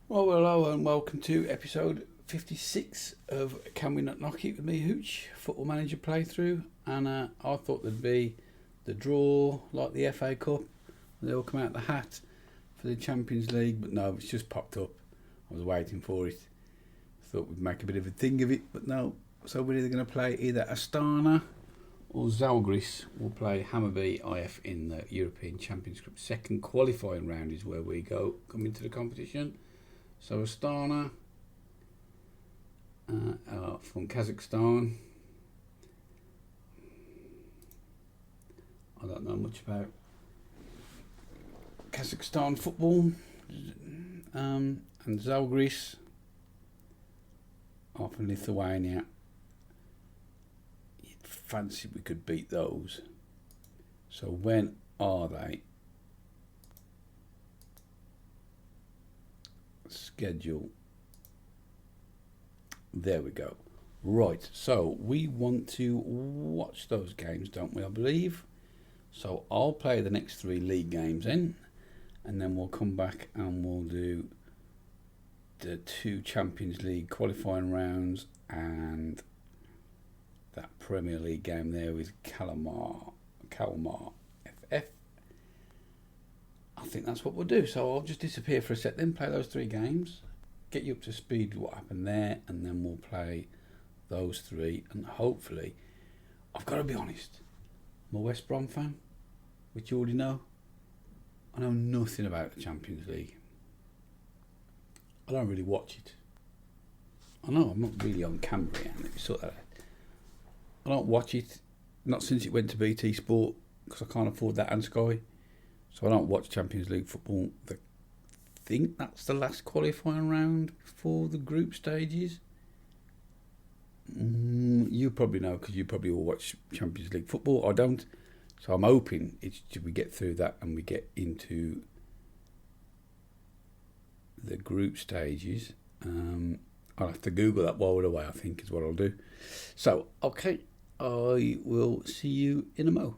Well, hello and welcome to episode 56 of Can We Not Knock It with me, Hooch, Football Manager playthrough. And I thought there'd be the draw like the FA Cup, and they all come out the hat for the Champions League, but no, it's just popped up. I was waiting for it. Thought we'd make a bit of a thing of it, but no. So we're either going to play either Astana or Zalgiris. We'll play Hammarby IF in the European Champions Group. Second qualifying round is where we come into the competition. So Astana from Kazakhstan. I don't know much about Kazakhstan football. And Zalgiris are from Lithuania. You'd fancy we could beat those. So when are they? Schedule. There we go. Right, so we want to watch those games, don't we, I believe? So I'll play the next 3 league games in, and then we'll come back and we'll do the 2 Champions League qualifying rounds and that Premier League game there with Kalmar FF. I think that's what we'll do. So I'll just disappear for a sec, then play those 3 games, get you up to speed with what happened there, and then we'll play those 3. And hopefully, I've got to be honest, I'm a West Brom fan, which you already know. I know nothing about the Champions League. I don't really watch it. I know I'm not really on Cambria, if you saw that. I don't watch it, not since it went to BT Sport, because I can't afford that and Sky. So I don't watch Champions League football. I think that's the last qualifying round for the group stages. You probably know because you probably all watch Champions League football. I don't. So I'm hoping we get through that and we get into the group stages. I'll have to Google that while we're away, I think, is what I'll do. So, okay, I will see you in a mo.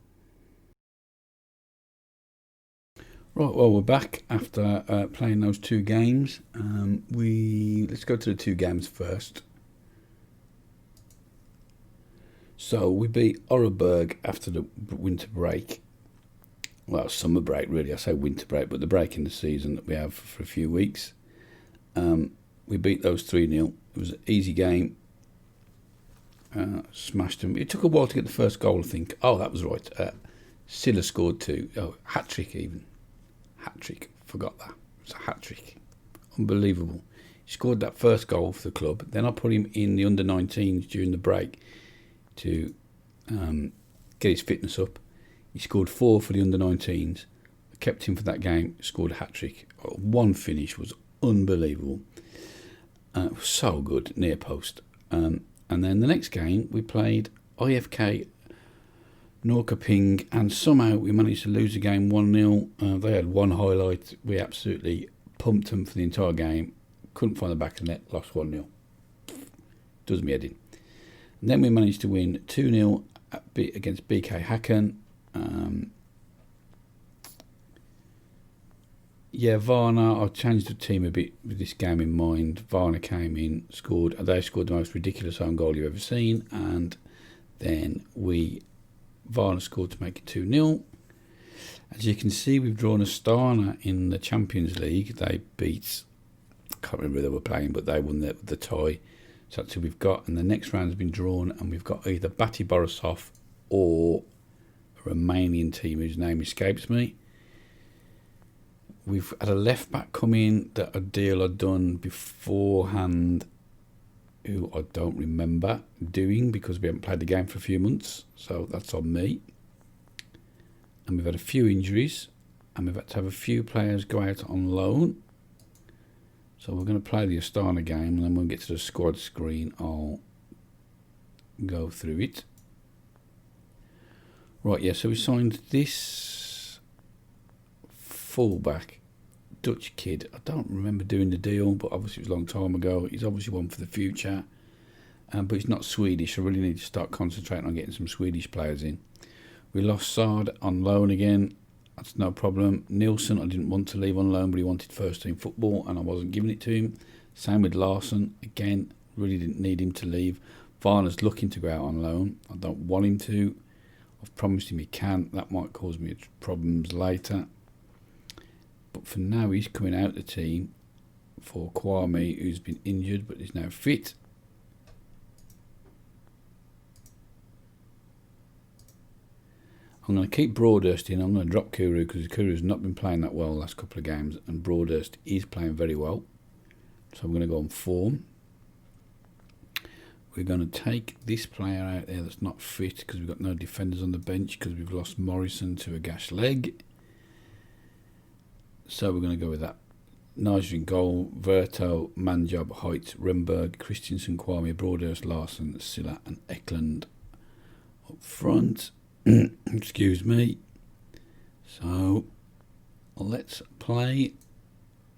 Right, well, we're back after playing those 2 games. Let's go to the 2 games first. So we beat Oreburg after the winter break. Well, summer break, really. I say winter break, but the break in the season that we have for a few weeks. We beat those 3-0. It was an easy game. Smashed them. It took a while to get the first goal, I think. Oh, that was right. Silla scored 2. Oh, hat-trick even. Hat-trick. Forgot that. It's a hat-trick. Unbelievable. He scored that first goal for the club. Then I put him in the under-19s during the break to get his fitness up. He scored 4 for the under-19s. I kept him for that game. Scored a hat-trick. One finish was unbelievable. It was so good, near post. And then the next game, we played IFK Norrköping, and somehow we managed to lose the game 1-0. They had one highlight. We absolutely pumped them for the entire game. Couldn't find the back of the net, lost 1-0. Does me head in. And then we managed to win 2-0 against BK Häcken. Varna, I changed the team a bit with this game in mind. Varna came in, scored. They scored the most ridiculous own goal you've ever seen. And then Varna scored to make it 2-0. As you can see, we've drawn Astana in the Champions League. They beat, I can't remember who they were playing, but they won the tie. So that's who we've got. And the next round has been drawn, and we've got either Bati Borisov or a Romanian team whose name escapes me. We've had a left back come in that a deal I'd done beforehand, who I don't remember doing because we haven't played the game for a few months. So that's on me. And we've had a few injuries, and we've had to have a few players go out on loan. So we're going to play the Astana game, and then when we get to the squad screen, I'll go through it. Right, yeah, so we signed this fullback, Dutch kid. I don't remember doing the deal, but obviously it was a long time ago. He's obviously one for the future, but he's not Swedish. I really need to start concentrating on getting some Swedish players in. We lost Sard on loan again. That's no problem. Nielsen, I didn't want to leave on loan, but he wanted first team football, and I wasn't giving it to him. Same with Larson. Again, really didn't need him to leave. Varner's looking to go out on loan. I don't want him to. I've promised him he can. That might cause me problems later. But for now, he's coming out the team for Kwame, who's been injured but is now fit. I'm going to keep Broadhurst in. I'm going to drop Kuru because Kuru's not been playing that well the last couple of games, and Broadhurst is playing very well. So I'm going to go on form. We're going to take this player out there that's not fit because we've got no defenders on the bench because we've lost Morrison to a gash leg. So we're going to go with that. Nigel in goal, Verto, Manjob, Hoyt, Remberg, Christensen, Kwame, Broadhurst, Larson, Silla and Eklund up front. Excuse me. So let's play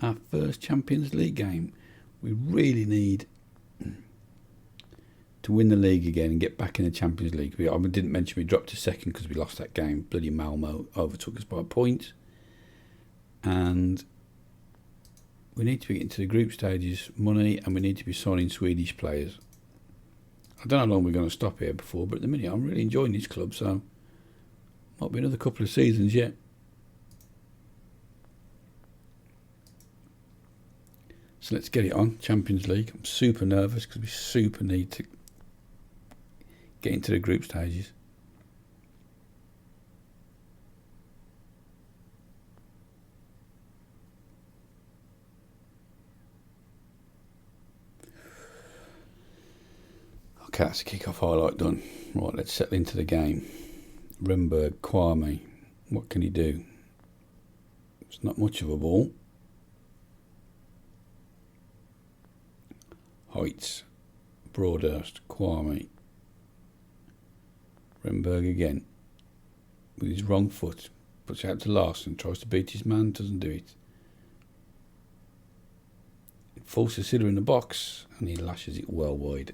our first Champions League game. We really need to win the league again and get back in the Champions League. I didn't mention we dropped to second because we lost that game. Bloody Malmo overtook us by a point. And we need to be getting to the group stages, money, and we need to be signing Swedish players. I don't know how long we're going to stop here before, but at the minute I'm really enjoying this club, so might be another couple of seasons yet. So let's get it on, Champions League. I'm super nervous because we super need to get into the group stages. Okay, that's a kick-off highlight done. Right, let's settle into the game. Remberg, Kwame, what can he do? It's not much of a ball. Hoyts, Broadhurst, Kwame. Remberg again. With his wrong foot. Puts it out to Larson, tries to beat his man, doesn't do it. Forces Silla in the box, and he lashes it well wide.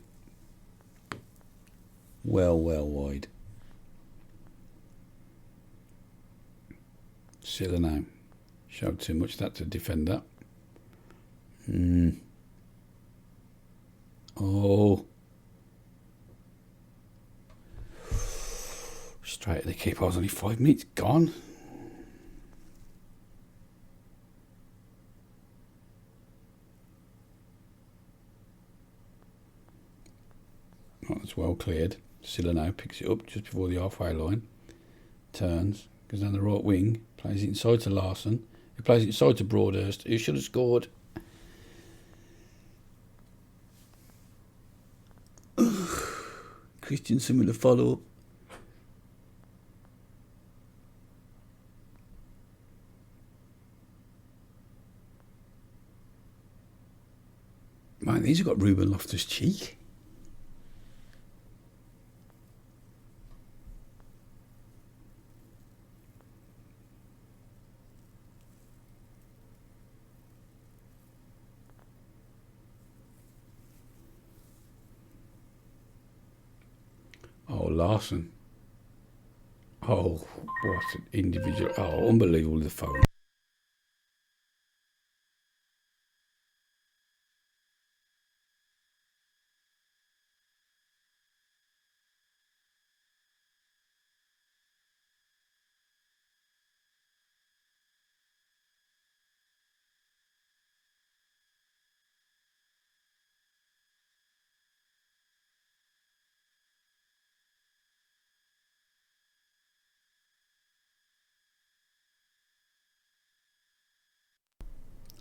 Well wide. Silla now. Showed too much that to defend that. Oh. Straight at the keeper. I was only 5 minutes gone. Oh, that's well cleared. Silla now picks it up just before the halfway line. Turns. Goes down the right wing. Plays it inside to Larson. He plays it inside to Broadhurst. Who should have scored. Christensen with a follow-up. Man, these have got Ruben Loftus-Cheek. Oh, Larson. Oh, what an individual. Oh, unbelievable, the phone.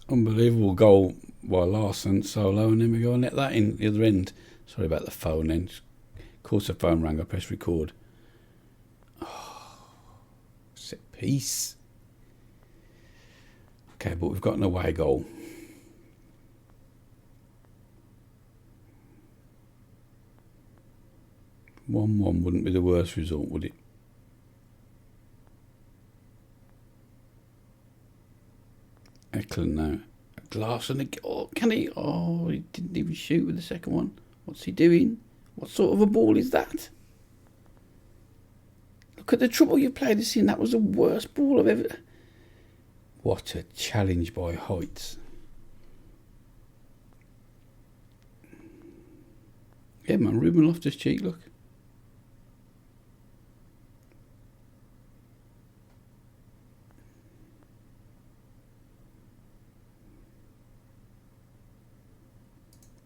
Unbelievable goal by Larson, solo, and then we go and let that in the other end. Sorry about the phone then. Of course the phone rang, I pressed record. Oh, set piece. Okay, but we've got an away goal. One wouldn't be the worst result, would it? Eklund now. Larson, oh, can he? Oh, he didn't even shoot with the second one. What's he doing? What sort of a ball is that? Look at the trouble you played this in. That was the worst ball I've ever... What a challenge by Heights. Yeah, man, Ruben Loftus-Cheek, look.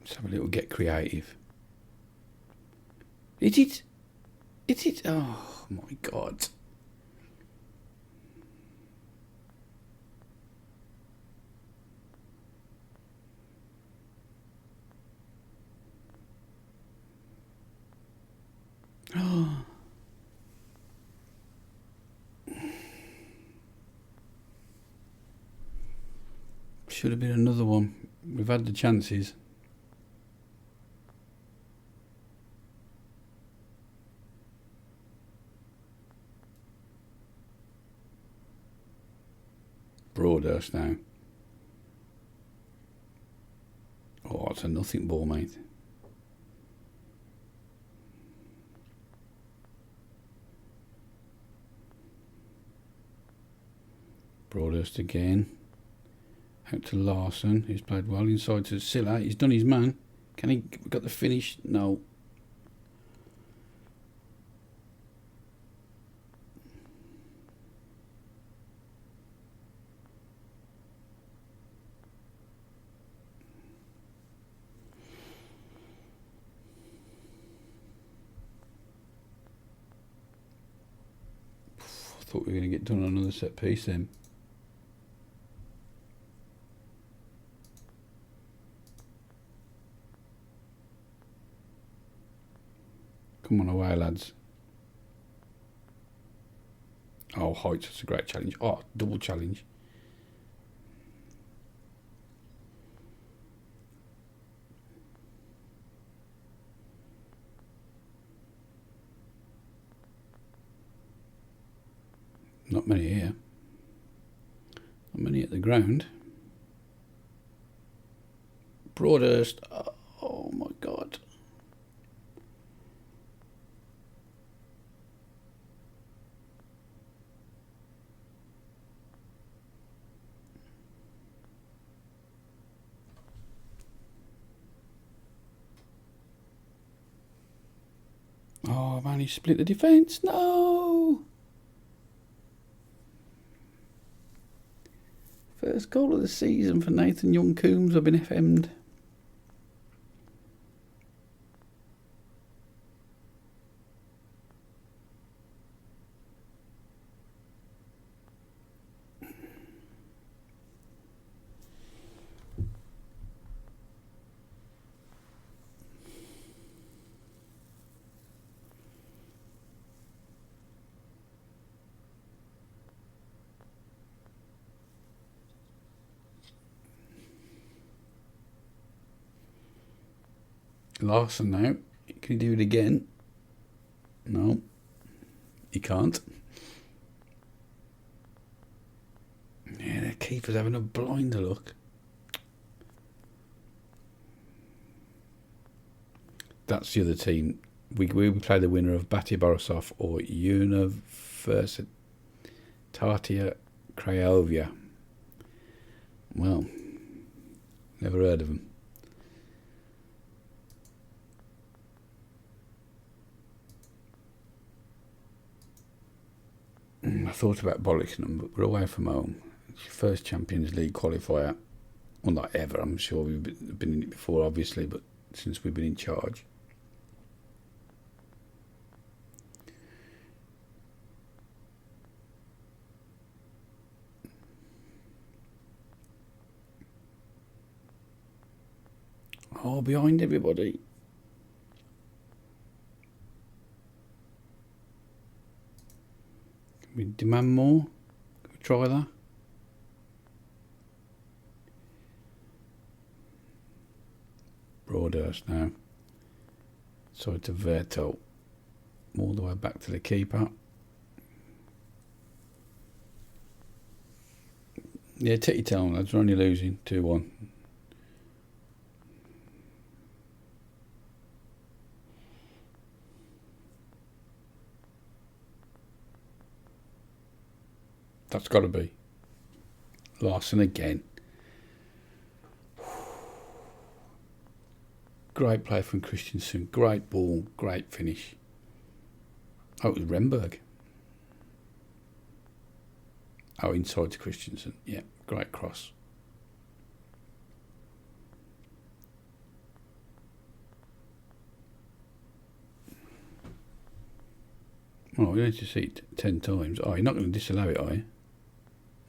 Let's have a little get creative. Hit it. Hit it. Oh, my God. Oh. Should have been another one. We've had the chances. Broadhurst now. Oh, it's a nothing ball, mate. Broadhurst again. Out to Larson, who's played well inside to Silla. He's done his man. Can he got the finish? No. I thought we were going to get done on another set piece then. Come on away, lads. Oh, Heights, that's a great challenge. Oh, double challenge. Not many here. Not many at the ground. Broadhurst. Oh my God. Oh man, he split the defence. No. First goal of the season for Nathan Young-Coombs. I've been FM'd. Larson now. Can he do it again? No. He can't. Yeah, the keeper's having a blinder look. That's the other team. We play the winner of Batia Borisov or Universitatea Craiova. Well, never heard of them. I thought about bollocking them, but we're away from home. It's your first Champions League qualifier. Well, not ever. I'm sure we've been in it before, obviously, but since we've been in charge. Oh, behind everybody. Can we demand more? Can we try that? Broadhurst now. Sorry to Verto. All the way back to the keeper. Yeah, take your time, lads. We're only losing 2-1. That's got to be. Larson again. Great play from Christensen. Great ball. Great finish. Oh, it was Remberg. Oh, inside to Christensen. Yeah, great cross. Oh, you need to see it 10 times. Oh, you're not going to disallow it, are you?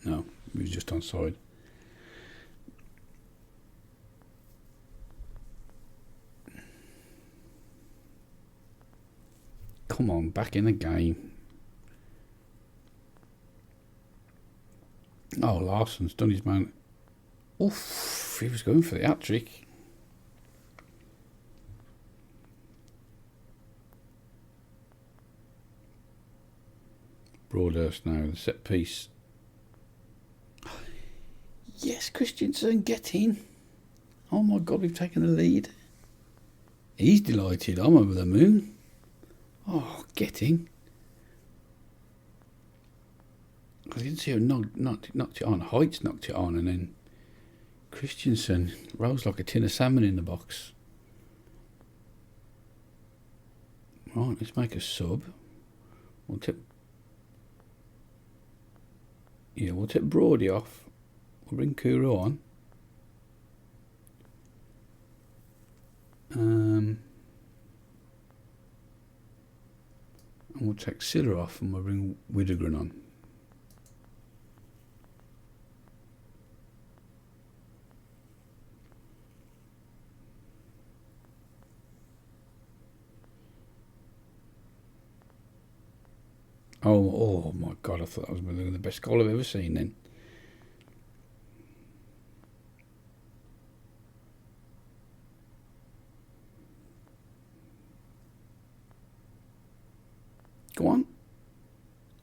No, he was just onside. Come on, back in the game. Oh, Larson's done his man. Oof, he was going for the hat-trick. Broadhurst now, the set piece. Yes, Christensen, get in. Oh my God, we've taken the lead. He's delighted. I'm over the moon. Oh, get in. I didn't see who knocked it on. Heights knocked it on, and then Christensen rose like a tin of salmon in the box. Right, let's make a sub. We'll take Brody off. We'll bring Kuro on. And we'll take Silla off, and we'll bring Widegren on. Oh my God, I thought that was the best goal I've ever seen then. Go on.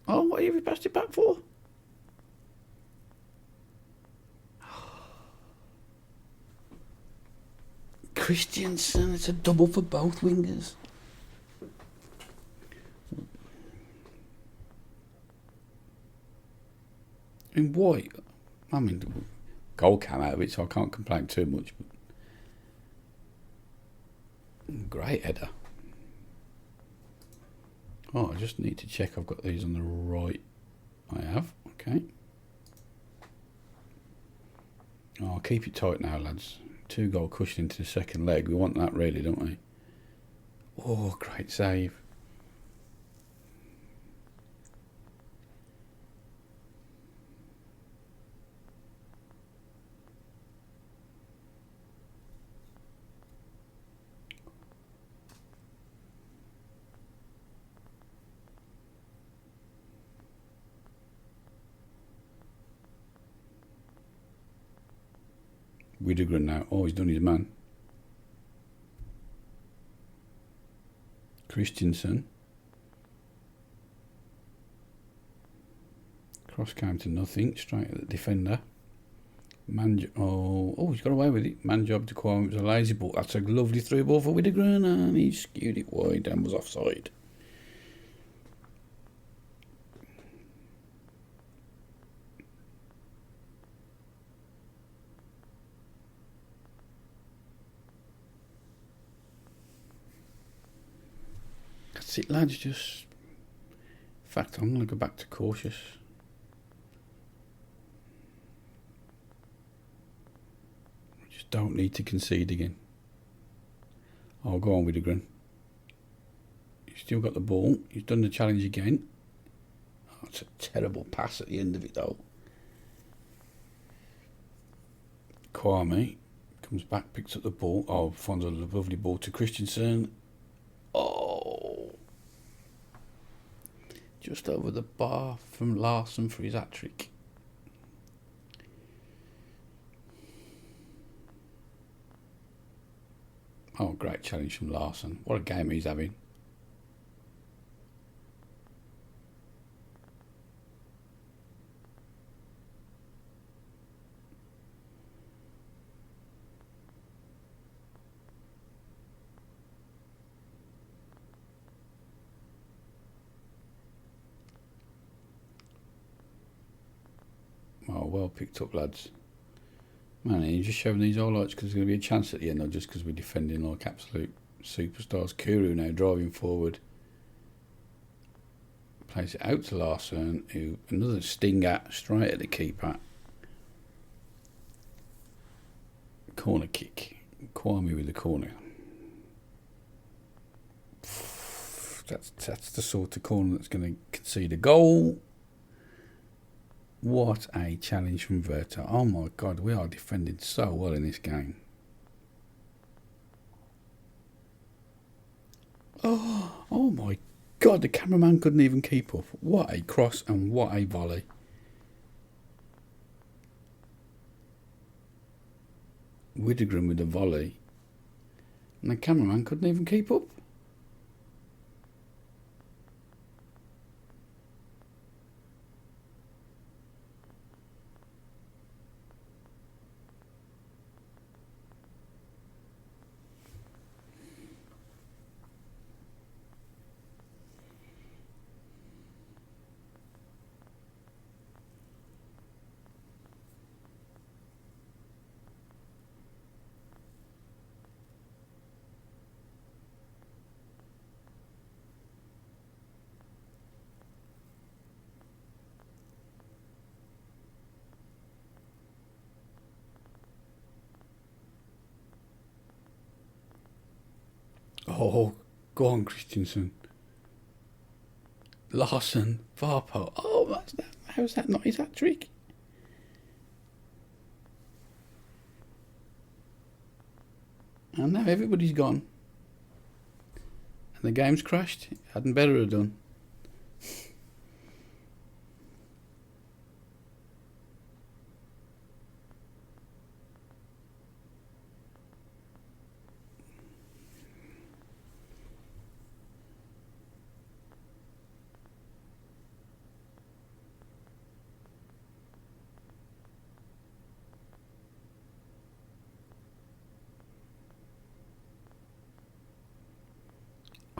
Oh, what have you passed it back for? Christensen, it's a double for both wingers. And why? I mean, goal came out of it, so I can't complain too much. But great header. Oh, I just need to check I've got these on the right. I have. Okay. Oh, I'll keep it tight now, lads. 2-goal cushion into the second leg. We want that really, don't we? Oh, great save. Widegren now. Oh, he's done his man. Christensen. Cross came to nothing. Straight at the defender. He's got away with it. Man job to Kwame. It was a lazy ball. That's a lovely through ball for Widegren, and he skewed it wide and was offside. That's it, lads. Just, in fact, I'm going to go back to cautious. We just don't need to concede again. Oh, go on, Widegren. He's still got the ball. He's done the challenge again. Oh, it's a terrible pass at the end of it, though. Kwame comes back, picks up the ball. Oh, finds a lovely ball to Christensen. Oh, just over the bar from Larson for his hat-trick. Oh, great challenge from Larson. What a game he's having. well picked up, lads. Man, you're just showing these highlights because there's going to be a chance at the end, or just because we're defending like absolute superstars. Kuru now driving forward. Plays it out to Larson, who another stinger straight at the keeper. Corner kick. Kwame with the corner. That's the sort of corner that's going to concede a goal. What a challenge from Verta. Oh my God, we are defending so well in this game. Oh my God, the cameraman couldn't even keep up. What a cross and what a volley. Widegren with a volley. And the cameraman couldn't even keep up. Oh, go on, Christensen. Larson, Varpo. Oh, how's that not his hat-trick? And now everybody's gone. And the game's crashed. Hadn't better have done.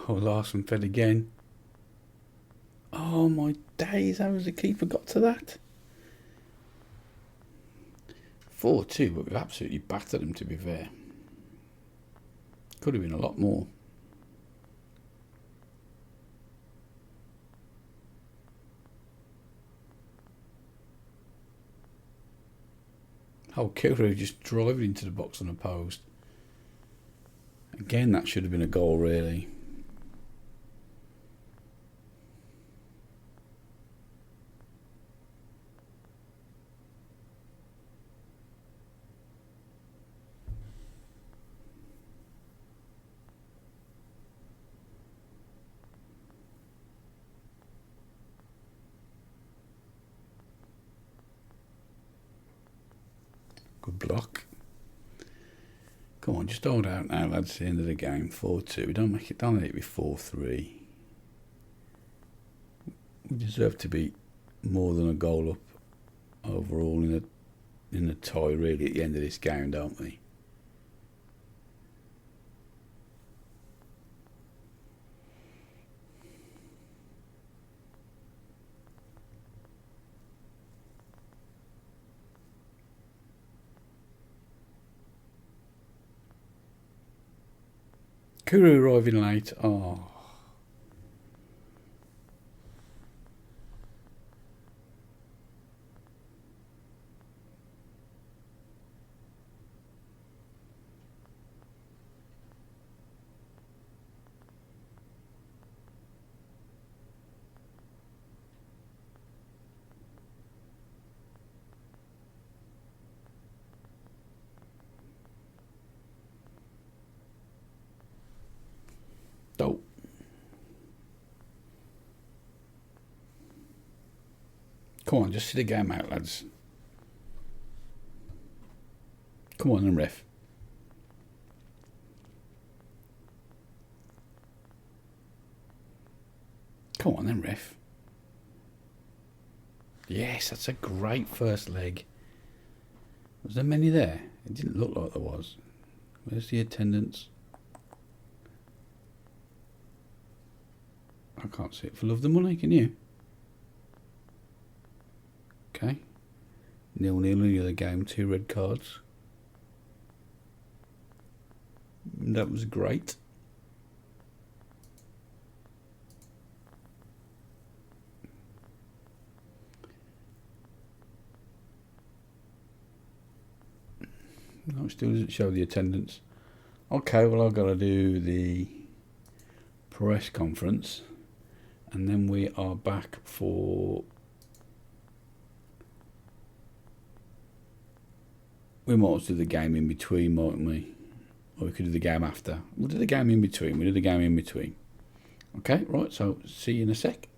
Oh, Larson fell again. Oh my days, how has the keeper got to that? 4-2, but we've absolutely battered him, to be fair. Could have been a lot more. Oh, Kuru just driving into the box unopposed. Again, that should have been a goal, really. Good block. Come on, just hold out now, lads. At the end of the game, 4-2. We don't let it be 4-3. We deserve to be more than a goal up overall in a tie, really, at the end of this game, don't we? Kuru arriving late. Oh. Oh. Come on, just see the game out, lads. Come on then, ref. Come on then, ref. Yes, that's a great first leg. Was there many there? It didn't look like there was. Where's the attendance? I can't see it for love of the money, can you? Okay. 0-0 in the other game, 2 red cards. That was great. No, it still doesn't show the attendance. Okay, well I've got to do the press conference and then we are back for... We might as well do the game in between, mightn't we? Or we could do the game after. We'll do the game in between. We'll do the game in between. Okay, right, so see you in a sec.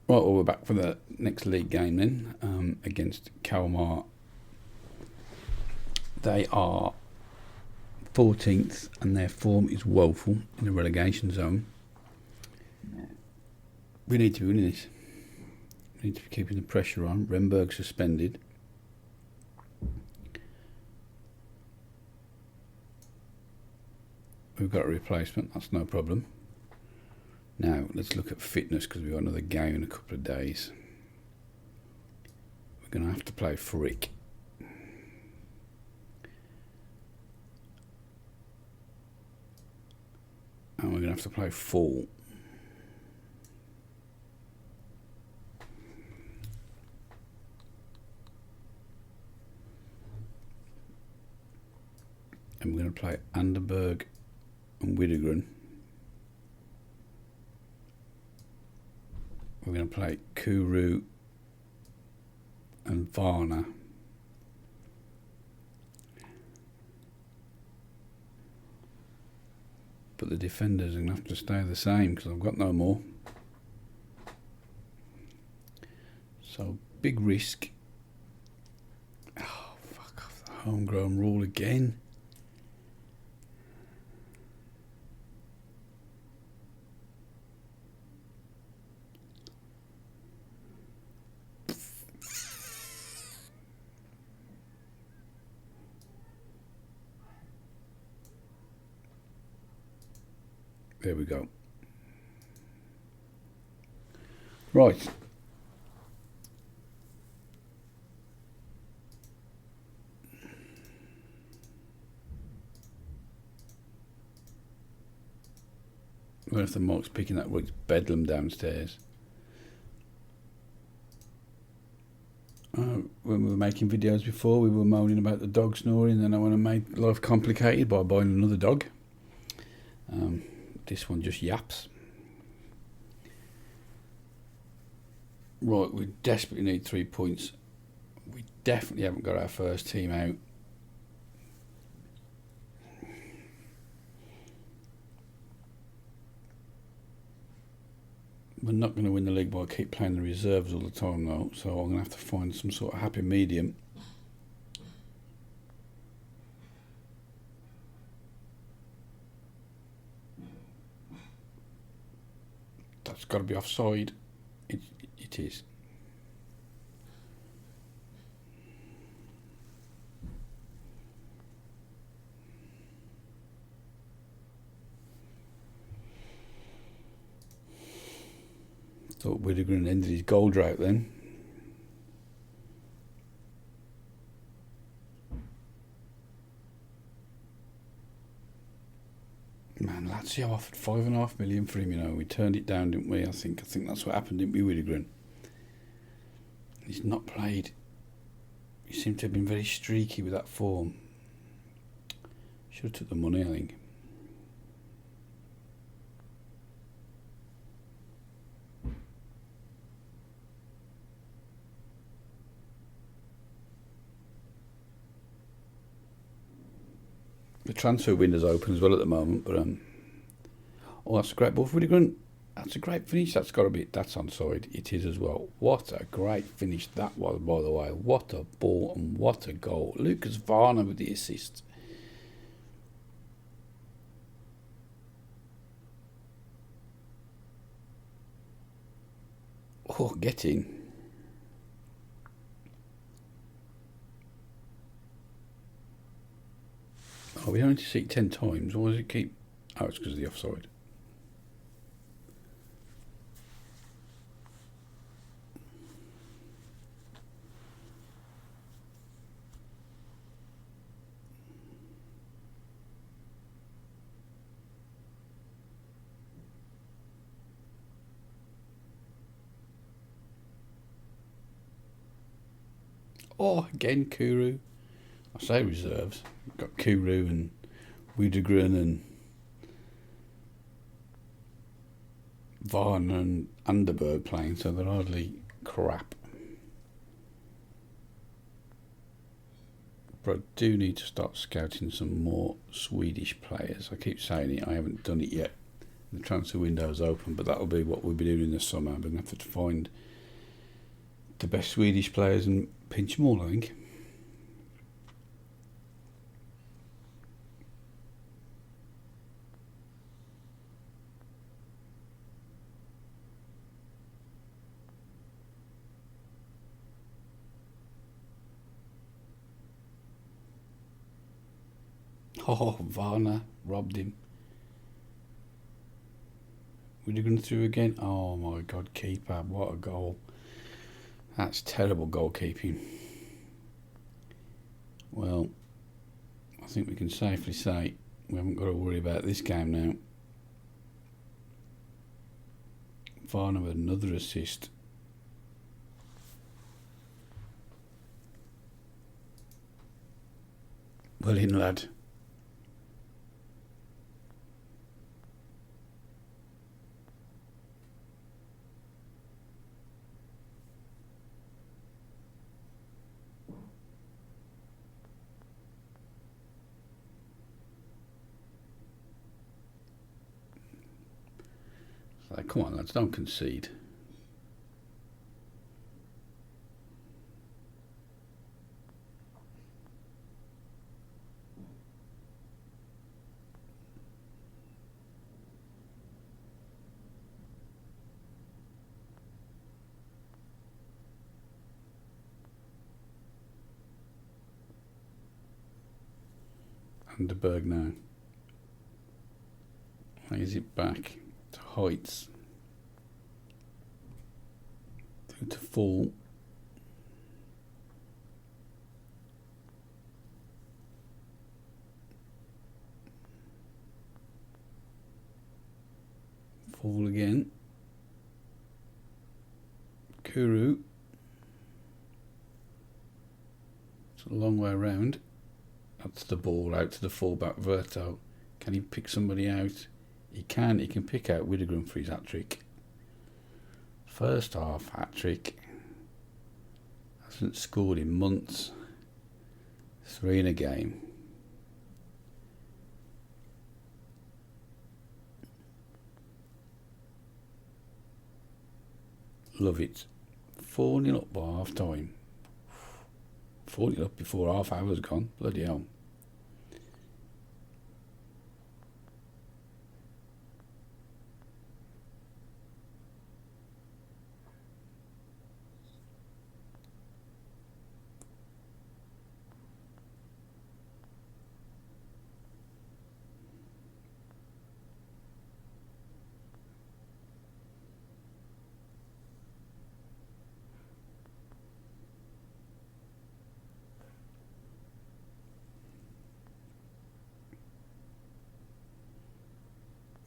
Right, well, we're back for the next league game then, against Kalmar. They are 14th and their form is woeful in the relegation zone. We need to be winning this. We need to be keeping the pressure on. Renberg suspended. We've got a replacement, that's no problem. Now, let's look at fitness because we've got another game in a couple of days. We're going to have to play Frick. And we're going to have to play Fall. And we're going to play Anderberg and Widegren. We're going to play Kuru and Varna. But the defenders are going to have to stay the same because I've got no more. So, big risk. Oh, fuck off the homegrown rule again. There we go. Right. What if the Mark's picking that works bedlam downstairs? When we were making videos before, we were moaning about the dog snoring, and I want to make life complicated by buying another dog. This one just yaps. Right, we desperately need 3 points. We definitely haven't got our first team out. We're not going to win the league by keep playing the reserves all the time though, so I'm going to have to find some sort of happy medium. That's got to be offside. It is. Thought Widegren ended his goal drought then. Man, Lazio offered 5.5 million for him, you know. We turned it down, didn't we? I think that's what happened, didn't we, Widegren? He's not played. He seemed to have been very streaky with that form. Should have took the money, I think. The transfer window's open as well at the moment, but oh, that's a great ball for Widegren. That's a great finish. That's got to be. That's onside. It is as well. What a great finish that was, by the way. What a ball and what a goal. Lucas Varna with the assist. Oh, get in. Oh, we only need to see it 10 times. Why does it keep... Oh, it's because of the offside. Oh, again, Kuru. I say reserves. We've got Kuru and Widegren and Varner and Underberg playing, so they're hardly crap. But I do need to start scouting some more Swedish players. I keep saying it, I haven't done it yet. The transfer window's open, but that'll be what we'll be doing in the summer. I'm going to have to find the best Swedish players and pinch them all, I think. Oh, Varner robbed him. Widegren through again. Oh my God, keeper! What a goal! That's terrible goalkeeping. Well, I think we can safely say we haven't got to worry about this game now. Varner with another assist. Well in, lad. So, come on, lads, don't concede. Underberg now. Plays it back to Heights. Through to Fall. Fall again. Kuru. It's a long way around. That's the ball out to the fullback Verto. Can he pick somebody out? He can. He can pick out Widegren for his hat-trick. First half hat-trick. Hasn't scored in months. 3 in a game. Love it. 4-0 up by half time. 4-0 up before half hour's gone. Bloody hell.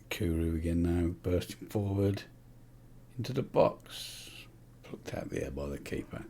Kuru again now, bursting forward into the box. Plucked out there by the keeper.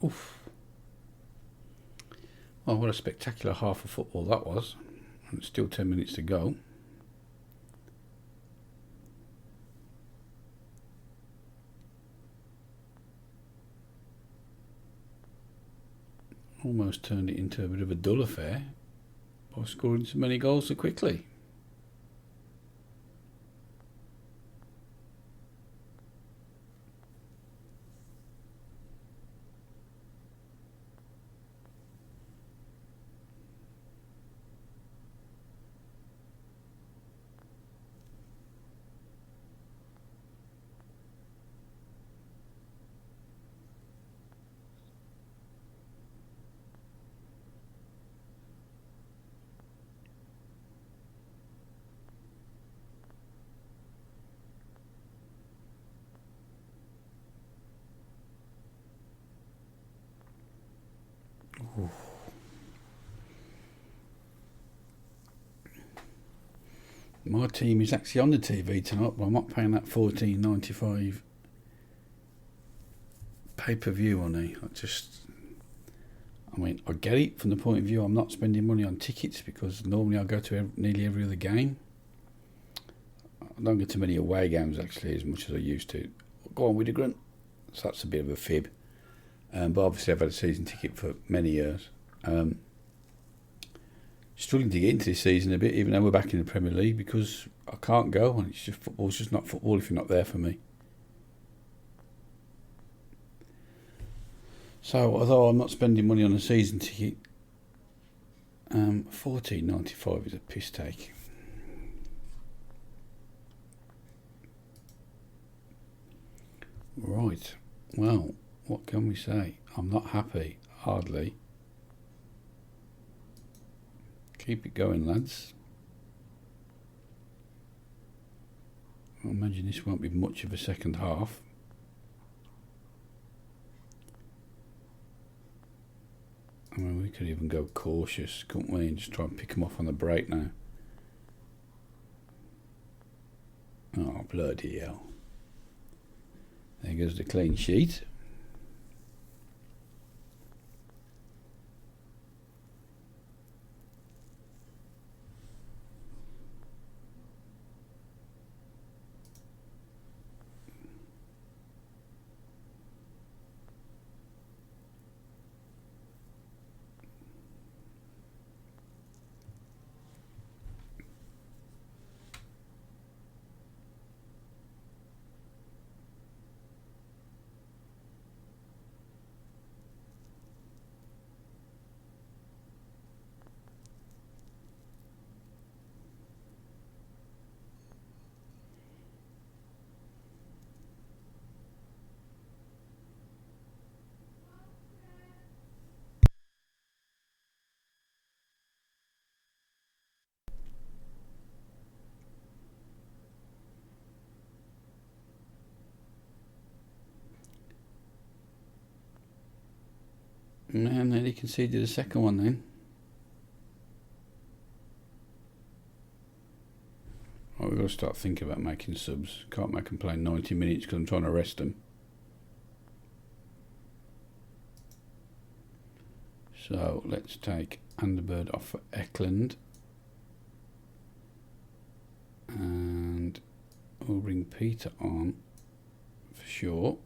Oof. Well, what a spectacular half of football that was. And it's still 10 minutes to go. Almost turned it into a bit of a dull affair by scoring so many goals so quickly. My team is actually on the TV tonight, but I'm not paying that $14.95 pay-per-view on it. I get it from the point of view I'm not spending money on tickets, because normally I go to nearly every other game. I don't go to many away games actually as much as I used to. Go on with the grunt. So that's a bit of a fib. But obviously I've had a season ticket for many years. Struggling to get into this season a bit, even though we're back in the Premier League, because I can't go, and football's just not football if you're not there for me. So although I'm not spending money on a season ticket, $14.95 is a piss take. Right, well, what can we say? I'm not happy, hardly. Keep it going, lads. I imagine this won't be much of a second half. I mean, we could even go cautious, couldn't we, and just try and pick them off on the break now. Oh, bloody hell. There goes the clean sheet. And then he conceded a second one then. Right, we've got to start thinking about making subs. Can't make them play 90 minutes because I'm trying to rest them. So let's take Underbird off for Eklund. And we'll bring Peter on for sure.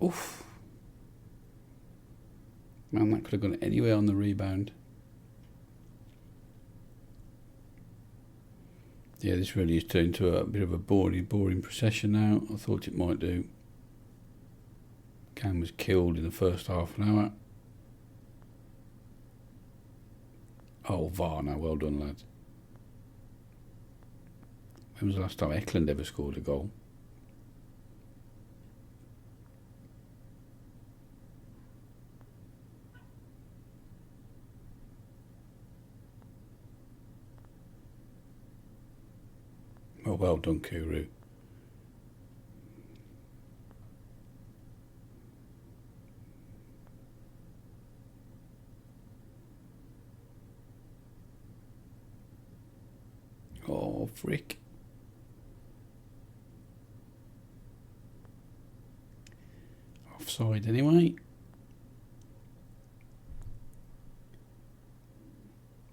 Oof. Man, that could have gone anywhere on the rebound. Yeah, this really is turned into a bit of a boring procession now. I thought it might do. Game was killed in the first half an hour. Oh, VAR now. Well done, lads. When was the last time Eklund ever scored a goal? Oh, well done, Kuru. Oh, frick. Offside anyway.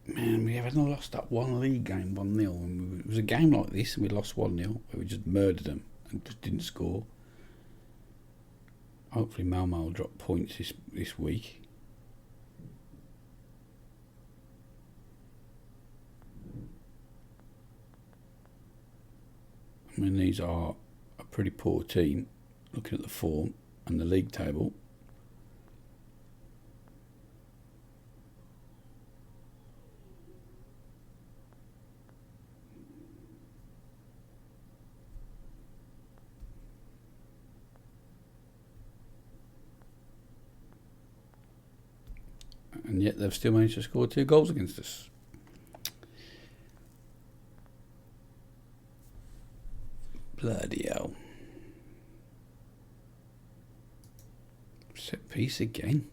Man, we haven't lost that one league game 1-0. It was a game like this and we lost 1-0 where we just murdered them and just didn't score. Hopefully Malmo will drop points this week. I mean, these are a pretty poor team, looking at the form and the league table. And yet they've still managed to score 2 goals against us. Bloody hell. Set piece again.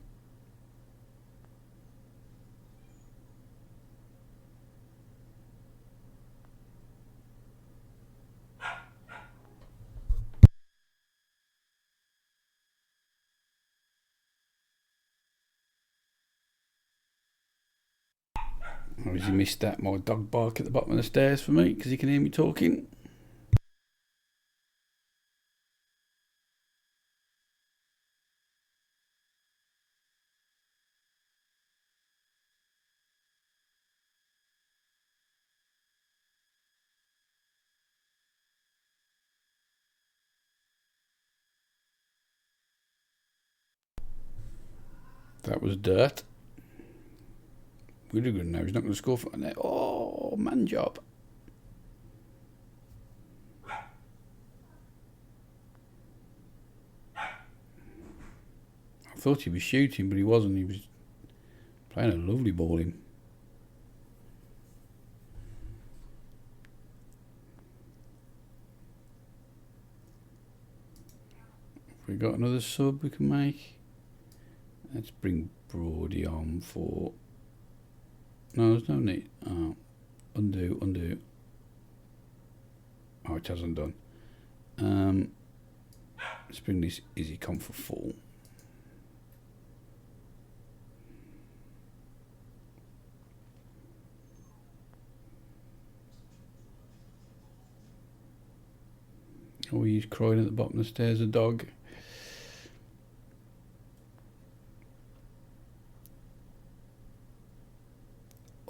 Or has he missed that? My dog bark at the bottom of the stairs for me because he can hear me talking. That was dirt. Really good now. He's not going to score from there. Oh, man job. I thought he was shooting, but he wasn't. He was playing a lovely ball in. Have we got another sub we can make? Let's bring Brody on for... No, there's no need. Oh, undo. Oh, it hasn't done. Let's bring this Izzy come for full. Oh, he's crying at the bottom of the stairs, a dog.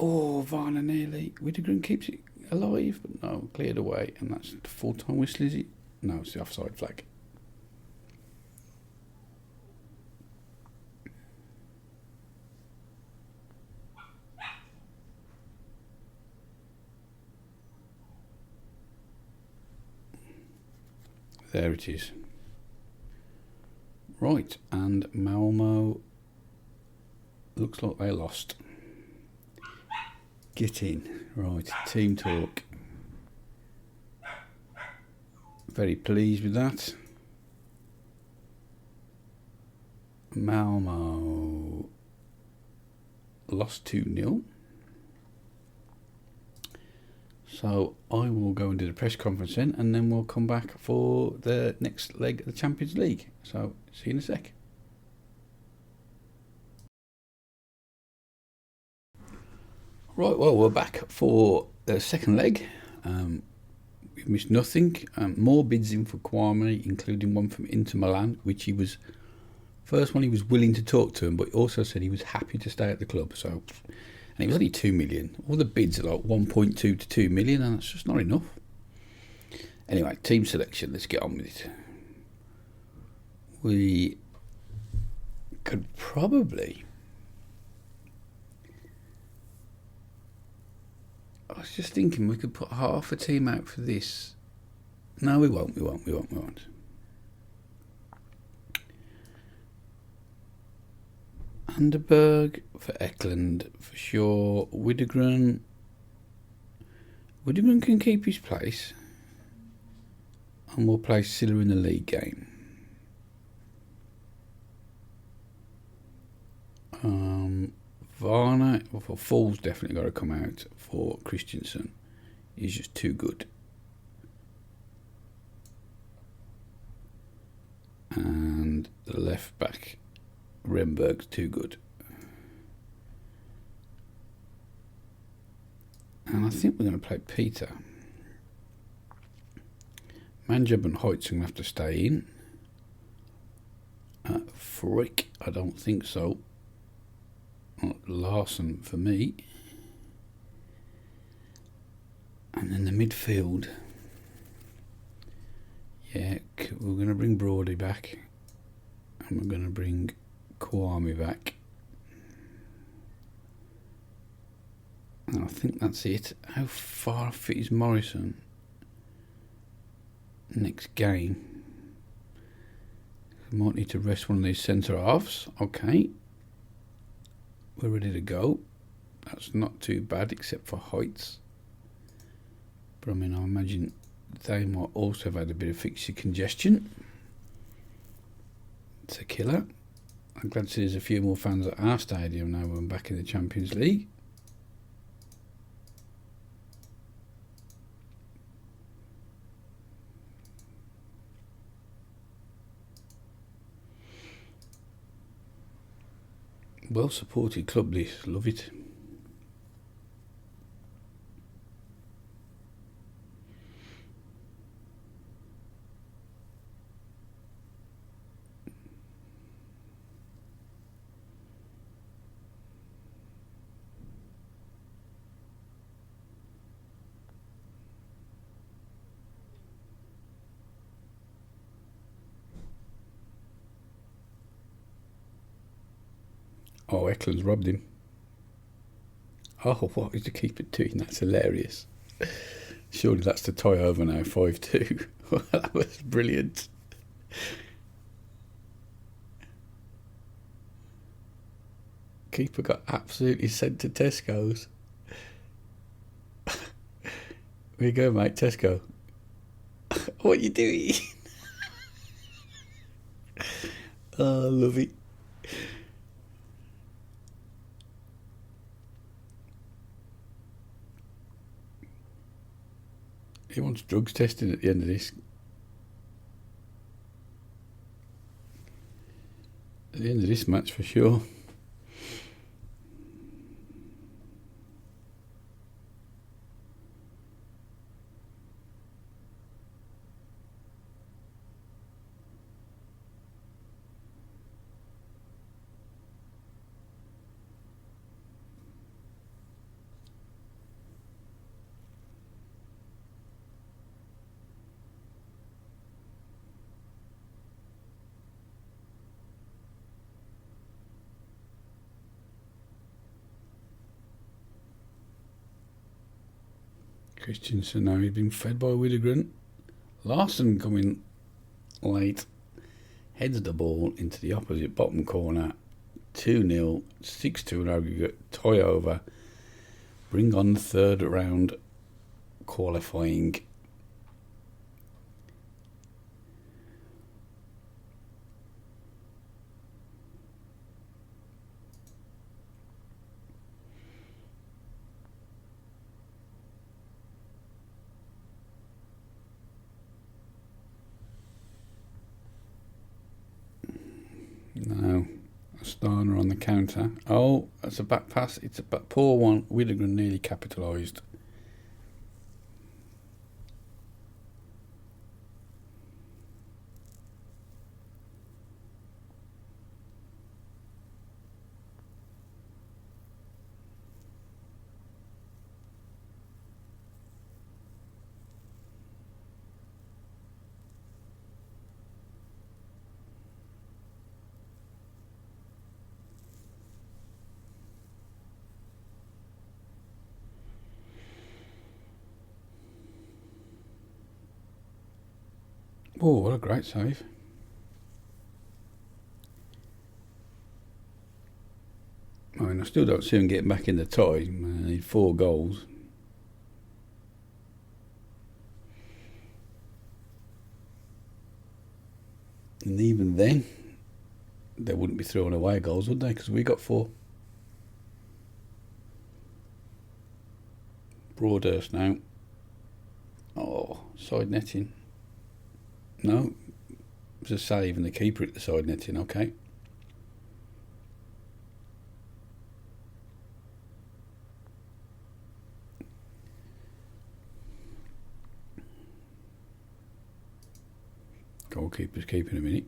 Oh, Varner nearly. Widegren keeps it alive, but no, cleared away. And that's the full-time whistle, is it? No, it's the offside flag. There it is. Right, and Malmo looks like they lost. Get in. Right, team talk. Very pleased with that. Malmo lost 2-0. So I will go and do the press conference then, and then we'll come back for the next leg of the Champions League. So see you in a sec. Right, well, we're back for the second leg. We've missed nothing. More bids in for Kwame, including one from Inter Milan, which he was... First one, he was willing to talk to him, but he also said he was happy to stay at the club. So, and it was only 2 million. All the bids are like 1.2 to 2 million, and that's just not enough. Anyway, team selection. Let's get on with it. We could probably... I was just thinking we could put half a team out for this. No, we won't. Underberg for Eklund for sure. Widegren can keep his place, and we'll play Silla in the league game. Varner for Fall's definitely got to come out for Christensen. He's just too good. And the left back, Remberg's too good. And I think we're going to play Peter. Manjab and Hoyt's going to have to stay in. Frick, I don't think so. Larson for me. And then the midfield. Yeah, we're going to bring Brody back. And we're going to bring Kwame back. And I think that's it. How far fit is Morrison? Next game. We might need to rest one of these centre halves. Okay. We're ready to go. That's not too bad, except for heights. But I mean, I imagine they might also have had a bit of fixture congestion. It's a killer. I'm glad to see there's a few more fans at our stadium now when we're back in the Champions League. Well supported club, this. Love it. Oh, Eklund's robbed him. Oh, what is the keeper doing? That's hilarious. Surely that's the tie over now, 5-2. That was brilliant. Keeper got absolutely sent to Tesco's. Where you go, mate? Tesco. What are you doing? Oh, love it. He wants drugs testing at the end of this. At the end of this match, for sure. Christensen now, he's been fed by Widegren. Larson coming late. Heads the ball into the opposite bottom corner. 2-0, 6-2 in aggregate, tie over. Bring on the third round qualifying. Now, Astana on the counter. Oh, that's a back pass. It's a poor one. Widegren nearly capitalised. Oh, what a great save. I mean, I still don't see him getting back in the tie. I need 4 goals. And even then, they wouldn't be throwing away goals, would they? Because we got 4. Broadhurst now. Oh, side netting. No, it was a save and the keeper at the side netting, okay. Goalkeeper's keeping a minute.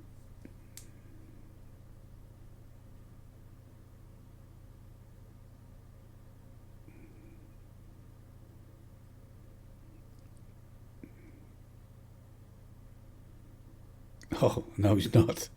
No, he's not.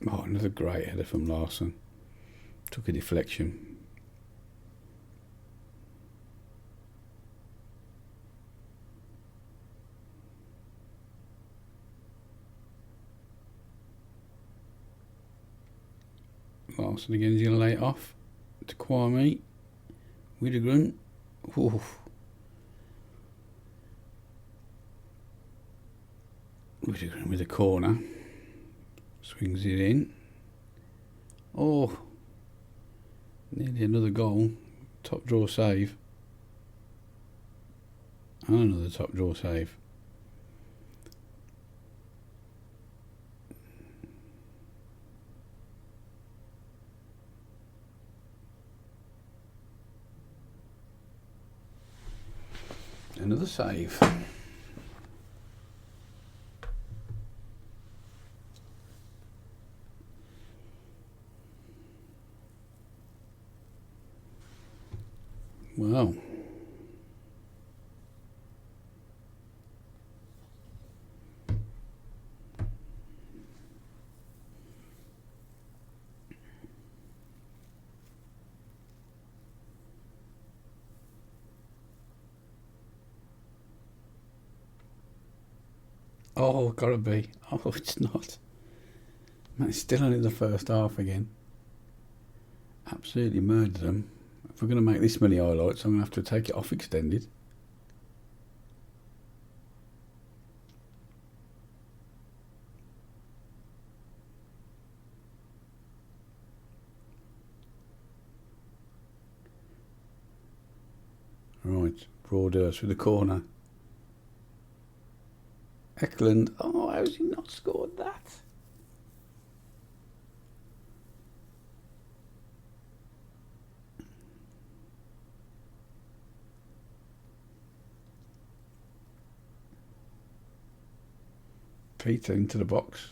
Oh, another great header from Larson. Took a deflection. Larson again, he's going to lay it off to Kwame. Widegren. Widegren with a corner. Swings it in. Oh, nearly another goal. Top draw save. And another top draw save. Another save. Wow. Oh, gotta be. Oh, it's not. Man, it's still only the first half again. Absolutely murdered them. If we're going to make this many highlights, I'm going to have to take it off extended. Right, Broadhurst with the corner. Eklund. Oh, how's he not scored that? Peter into the box.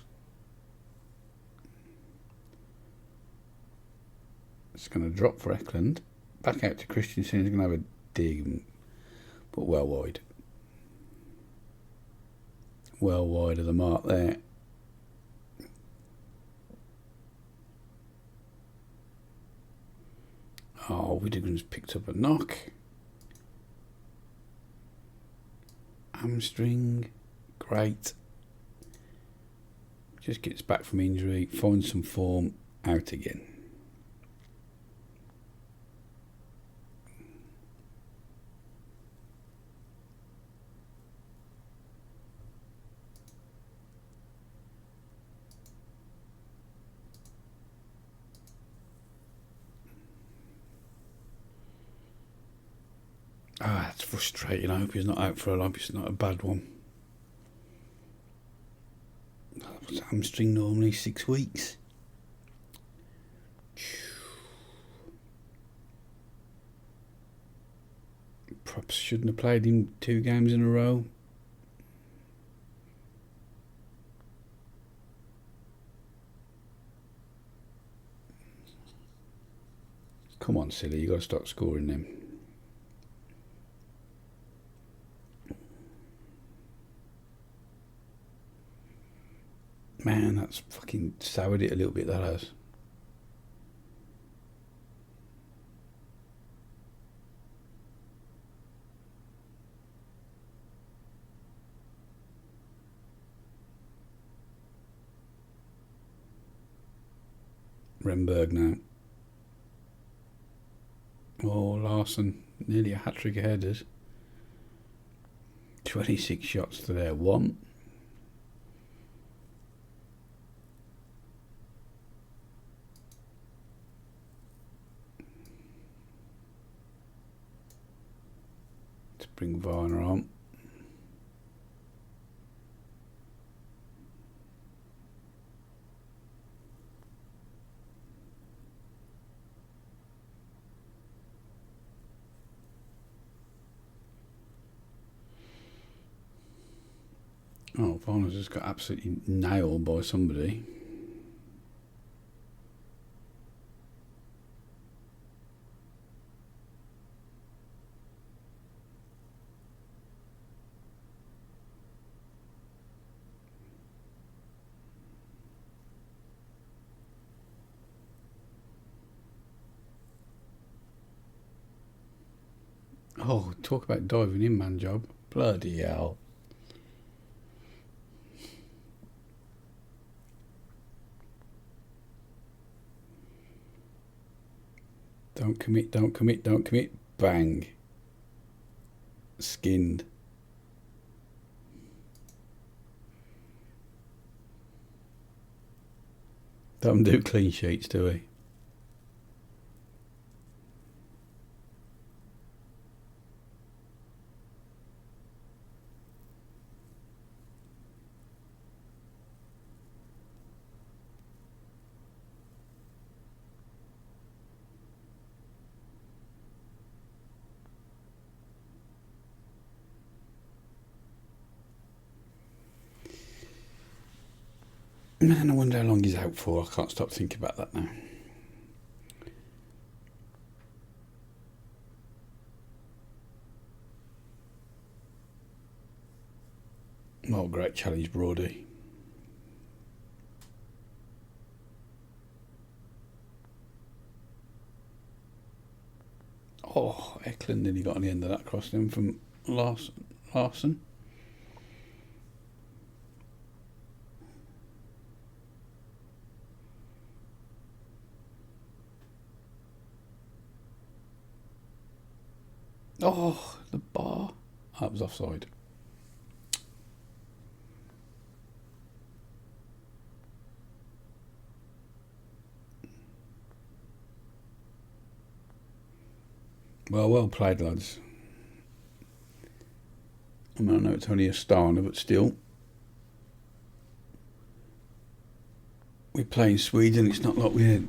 It's going to drop for Eklund. Back out to Christensen. He's going to have a dig, but well wide. Well wide of the mark there. Oh, Widegren's picked up a knock. Hamstring. Great. Just gets back from injury, finds some form, out again. Ah, it's frustrating. I hope he's not out for a lump. It's not a bad one. What's hamstring normally? 6 weeks. Perhaps shouldn't have played him 2 games in a row. Come on, silly. You got to start scoring them. Man, that's fucking soured it a little bit, that has. Renberg now. Oh, Larson, nearly a hat-trick of headers. 26 shots to their 1. To bring Varner on. Oh, Farners just got absolutely nailed by somebody. Oh, talk about diving in, man job. Bloody hell. Don't commit, don't commit, don't commit. Bang. Skinned. Don't do clean sheets, do we? Man, I wonder how long he's out for. I can't stop thinking about that now. Oh, great challenge, Brody. Oh, Eklund nearly got on the end of that crossing from Larson. Oh, the bar. That was offside. Well played, lads. I mean, I know it's only a starter, but still. We're playing Sweden. It's not like we're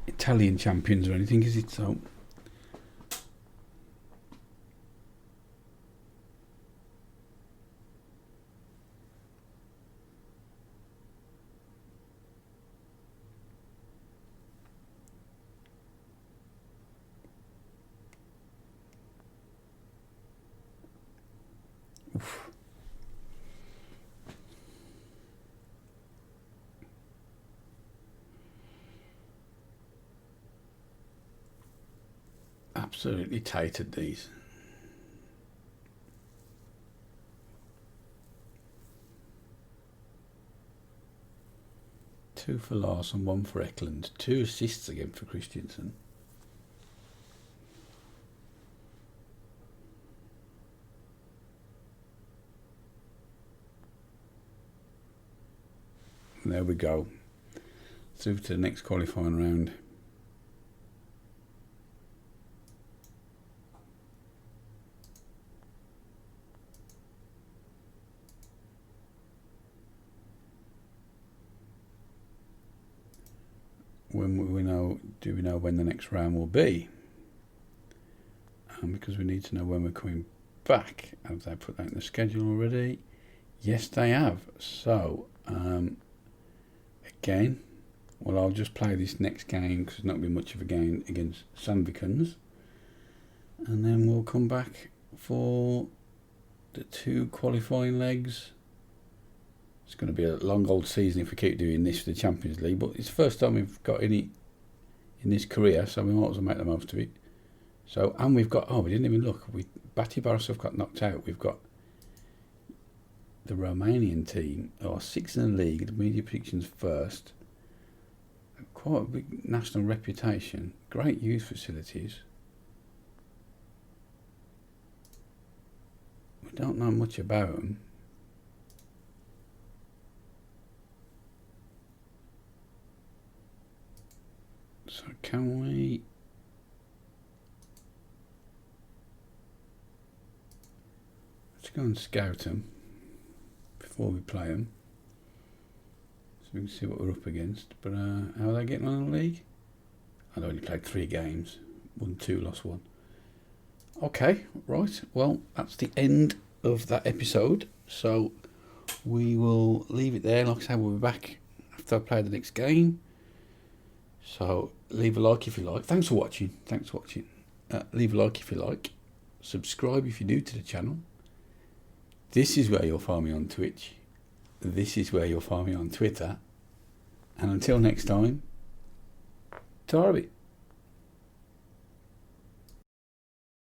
Italian champions or anything, is it? So. Oof. Absolutely tated these. Two for Larson, one for Eklund. 2 assists again for Christiansen. And there we go. Through to the next qualifying round. Do we know when the next round will be? Because we need to know when we're coming back. Have they put that in the schedule already? Yes, they have. So, again, well, I'll just play this next game because it's not going to be much of a game against Sandvikens. And then we'll come back for the 2 qualifying legs. It's going to be a long old season if we keep doing this for the Champions League, but it's the first time we've got any in this career, so we might as well make the most of it. So, and we've got, we didn't even look, Bati Borisov got knocked out. We've got the Romanian team, 6th in the league, the media predictions first, quite a big national reputation, great youth facilities. We don't know much about them. So can we... Let's go and scout them before we play them, so we can see what we're up against. But how are they getting on in the league? I've only played 3 games, won 2, lost 1. Okay, right. Well, that's the end of that episode. So we will leave it there. Like I say, we'll be back after I play the next game. So leave a like if you like. Thanks for watching. Leave a like if you like. Subscribe if you're new to the channel. This is where you'll find me on Twitch. This is where you'll find me on Twitter. And until next time, Tarby.